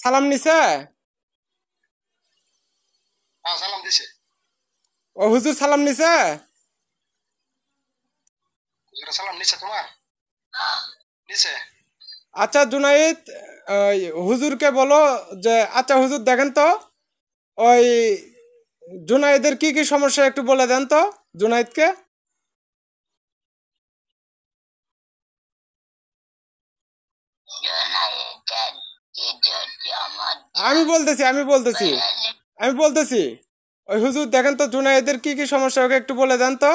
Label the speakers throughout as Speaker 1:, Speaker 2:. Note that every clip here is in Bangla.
Speaker 1: সালাম নিছে?
Speaker 2: সালাম দিছে।
Speaker 1: ও হুজুর সালাম নিছে?
Speaker 2: সালাম নিছে তোমার? নিছে।
Speaker 1: আচ্ছা জুনাইদ, ওই হুজুরকে বলো যে আচ্ছা হুজুর দেখেন তো ওই জুনাইদের কি কি সমস্যা একটু বলে দেন তো জুনাইদকে। আমি বলতেছি আমি বলতেছি আমি বলতেছি ওই হুজুর দেখেন তো জুনাইদের কি কি সমস্যা ওকে একটু বলে দেন তো।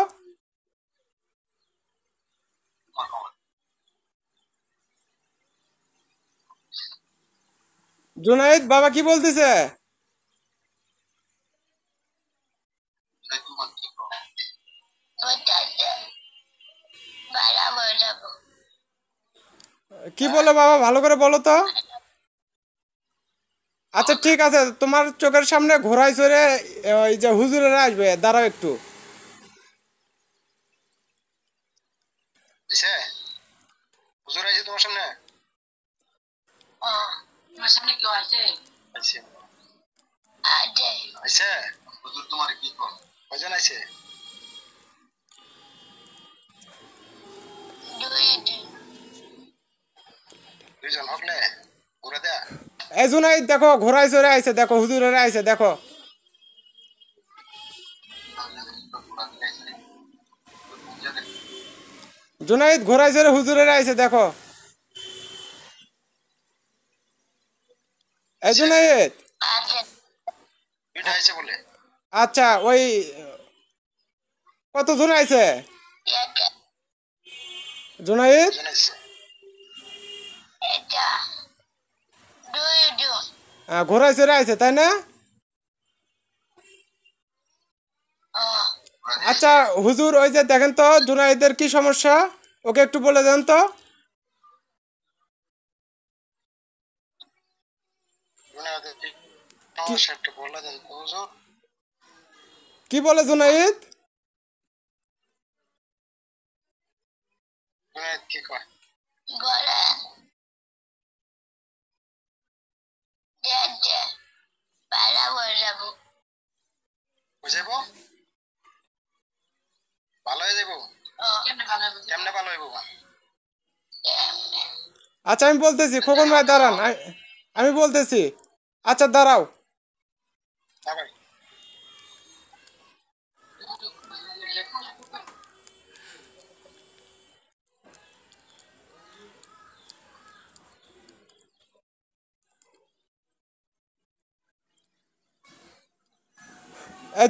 Speaker 1: জুনাইদ বাবা কি বলতেছে? কি বলো বাবা, ভালো করে বলো তো। আচ্ছা ঠিক আছে, তোমার চোখের সামনে ঘোড়ায় চড়ে ওই যে হুজুরেরা আসবে, দাঁড়াও একটু।
Speaker 2: দিছে? হুজুর আইছে তোমার সামনে?
Speaker 3: তোমার সামনে কেউ আছে?
Speaker 2: আইছে। আইছে? হুজুর তোমার কি কর? কয়জন আইছে? দুইজন হকলে ঘুরে দেয়া।
Speaker 1: এই জুনাইদ দেখো ঘোড়ায় চড়ে আইছে, দেখো হুজুরেরা আইছে দেখো। জুনাইদ ঘোড়ায় চড়ে হুজুরেরা আইছে দেখো। এই জুনাইদ।
Speaker 2: দুইটা আইছে বলে।
Speaker 1: আচ্ছা ওই কতজন আইছে জুনাইদ?
Speaker 2: দুজন আইছে।
Speaker 1: ঘোড়ায় চড়ে আইছে তাই না? আচ্ছা হুজুর ওই যে দেখেন তো জুনাইদের কি সমস্যা ওকে একটু বলে দেন তো।
Speaker 2: জুনায়েদের কি
Speaker 1: কি
Speaker 2: সমস্যা একটু বলে দেন তো হুজুর।
Speaker 1: কি বলে জুনাইদ?
Speaker 2: জুনায়েদ কি কয়? বুঝাইব? ভালো হয়ে যাইব? কেমনে ভালো হইব?
Speaker 1: আচ্ছা আমি বলতেছি, খোকন ভাই দাঁড়ান, আমি বলতেছি। আচ্ছা দাঁড়াও।
Speaker 2: না ভাই।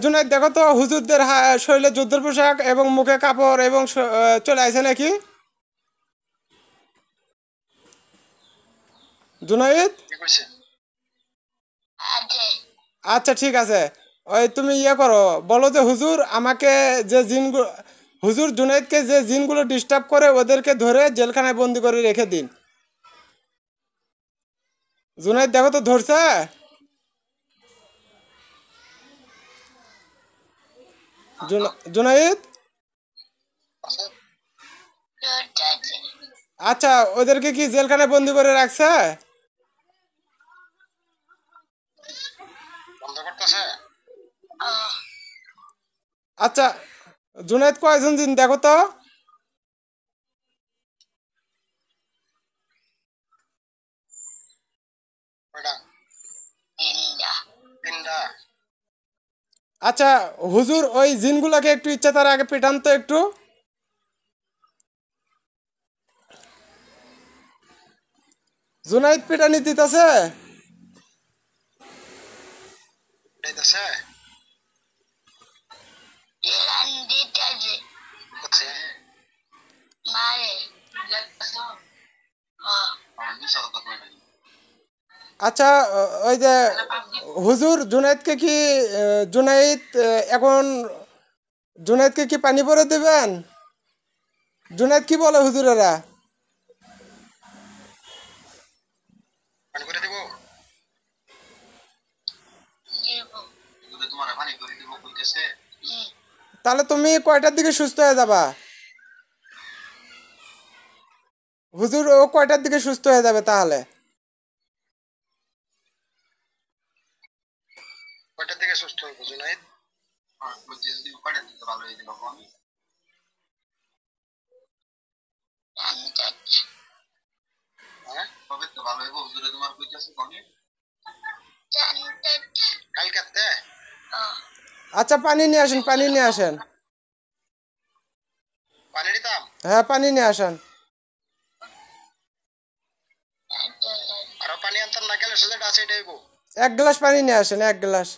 Speaker 1: জুনাইদ দেখো তো হুজুরদের শরীরে যুদ্ধের পোশাক এবং মুখে কাপড় এবং চলে আসে নাকি জুনাইদ?
Speaker 2: কি কইছে?
Speaker 1: আচ্ছা ঠিক আছে, ওই তুমি ইয়ে করো, বলো যে হুজুর আমাকে যে জিনগুলো, হুজুর জুনাইদকে যে জিনগুলো ডিস্টার্ব করে ওদেরকে ধরে জেলখানায় বন্দি করে রেখে দিন। জুনাইদ দেখো তো ধরছে? জুনাইদ।
Speaker 2: আছে?
Speaker 1: আচ্ছা ওদেরকে কি জেলখানায় বন্দি করে রাখছে?
Speaker 2: বন্ধ করতেছে?
Speaker 1: আচ্ছা জুনাইদ কয়জন জিন দেখো তো।
Speaker 2: কয়টা? তিনটা।
Speaker 1: আচ্ছা হুজুর ওই জিনগুলোকে একটু ইচ্ছা তার আগে পেটান তো একটু। জুনাইদ পেটানি দিতেছে?
Speaker 2: এটাইতেছে? আছে? মিশা কথা কই নাই।
Speaker 1: আচ্ছা ওই যে হুজুর জুনাইদকে কি জুনাইদ এখন জুনাইদকে কি পানি ভরে দেবেন? জুনাইদ কি বলে হুজুরেরা?
Speaker 2: পানি করে দিব? যদি তোমার পানি করে দিব কইতেছে।
Speaker 1: তাহলে তুমি কয়টার দিকে সুস্থ হয়ে যাবা? হুজুর ও কয়টার দিকে সুস্থ হয়ে যাবে তাহলে?
Speaker 3: সুস্থ হইব জুনাইদ?
Speaker 2: আর বলছি যদি পাড়ে দিতে ভালো হয়ে দিল আমি
Speaker 3: হ্যাঁ
Speaker 2: কবে তো ভালো হইব হুজুরে তোমার কইতাছে কোনে
Speaker 3: কালকাতে?
Speaker 1: আচ্ছা পানি নিয়ে আসেন, পানি নিয়ে আসেন।
Speaker 3: পানি দিতাম?
Speaker 1: হ্যাঁ পানি নিয়ে আসেন।
Speaker 3: আরো পানি আনতাম না, গেলে সোজা আছে এটা হইব।
Speaker 1: 1 গ্লাস পানি নিয়ে আসেন, 1 গ্লাস।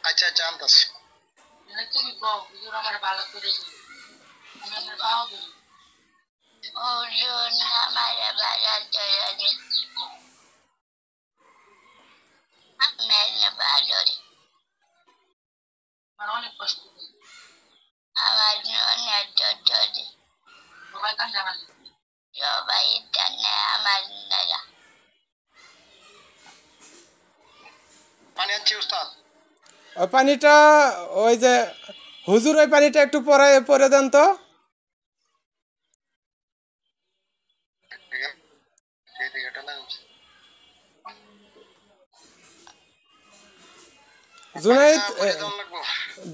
Speaker 3: আচ্ছা আচ্ছা আনতাছি।
Speaker 4: তুমি কও হুজুর আমার ভালো করে দিল আমার পাও দিল হুজুর আমার ভালো করে দিল আমার ভালো আমার অনেক কষ্ট আমার অনেক কষ্ট সবাই কান জানাল সবাই জানে আমার নালা
Speaker 3: পানি আনছি উস্তাদ।
Speaker 1: ওই পানিটা, ওই যে হুজুর ওই পানিটা একটু পরে দেন তো।
Speaker 3: এদিকে এটা না
Speaker 1: জুনাইদ,
Speaker 3: পরে দেওয়ার লাগবো।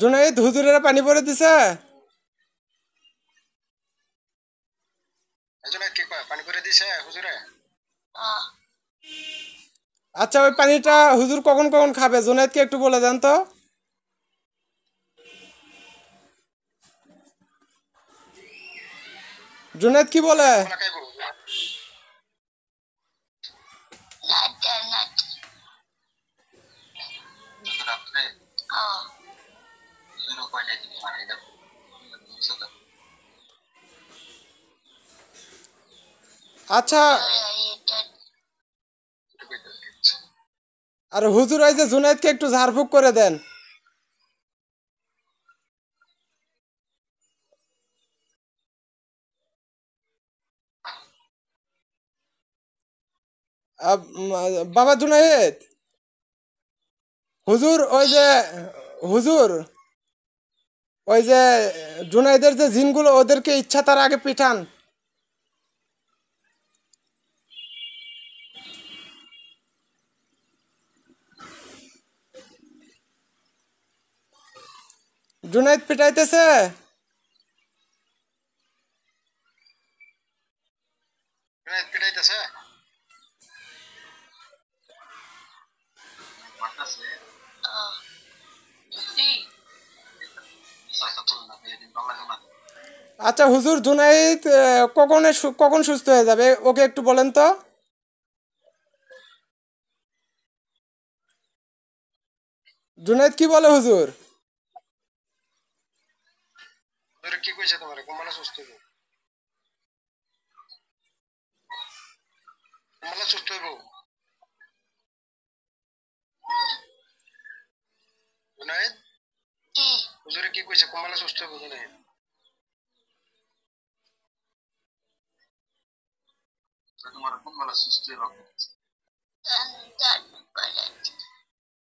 Speaker 1: জুনাইদ হুজুরের পানি পরে দিছে।
Speaker 3: জুনাইদ কি কয় পানি করে দিছে হুজুরে?
Speaker 1: আচ্ছা ওই পানিটা হুজুর কখন কখন খাবে জুনাইদকে একটু বলে দেন তো। জুনাইদ কি বলে?
Speaker 3: খাইবো
Speaker 2: রাত্রে হুজুরে কয়টা দিতে পারে এটা
Speaker 1: আচ্ছা, আর হুজুর ওই যে জুনাইদকে একটু ঝাড়ফুঁক করে দেন। বাবা জুনাইদ, হুজুর ওই যে হুজুর ওই যে জুনাইদের যে জিনগুলো ওদেরকে ইচ্ছা তার আগে পিঠান। জুনাইদ পিটাইতেছে।
Speaker 3: জুনাইদ পিটাইতেছে?
Speaker 2: মারতাছে
Speaker 4: সত্যি
Speaker 2: সাইকেল তো না এদিন ভালো লাগে না
Speaker 1: আচ্ছা হুজুর জুনাইদ কখন সুস্থ হয়ে যাবে ওকে একটু বলেন তো। জুনাইদ কি বলে হুজুর?
Speaker 3: হুজুরে কি কইছে তোমারে কোন সুস্থ হইব? কোন সুস্থ হইব? জুনাইদ হুজুরে কি কইছে কোন সুস্থ হইব জুনাইদ?
Speaker 2: তোমার কোন বেলা সুস্থ হইব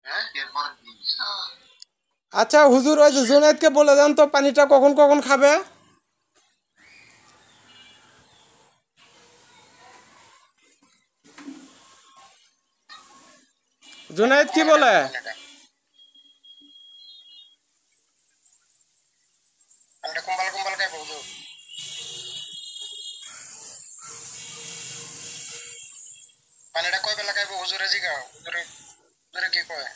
Speaker 3: হ্যাঁ
Speaker 2: এরপর দিন
Speaker 1: আচ্ছা হুজুর ওই যে জুনাইদকে বলে দেন তো পানিটা কখন কখন খাবে। জুনাইদ কি বলে?
Speaker 3: পানিটা কোন বেলা খাইবো হুজুর? পানিটা কয় বেলা খাইবো হুজুরে জিগাও হুজুরে কি কয়?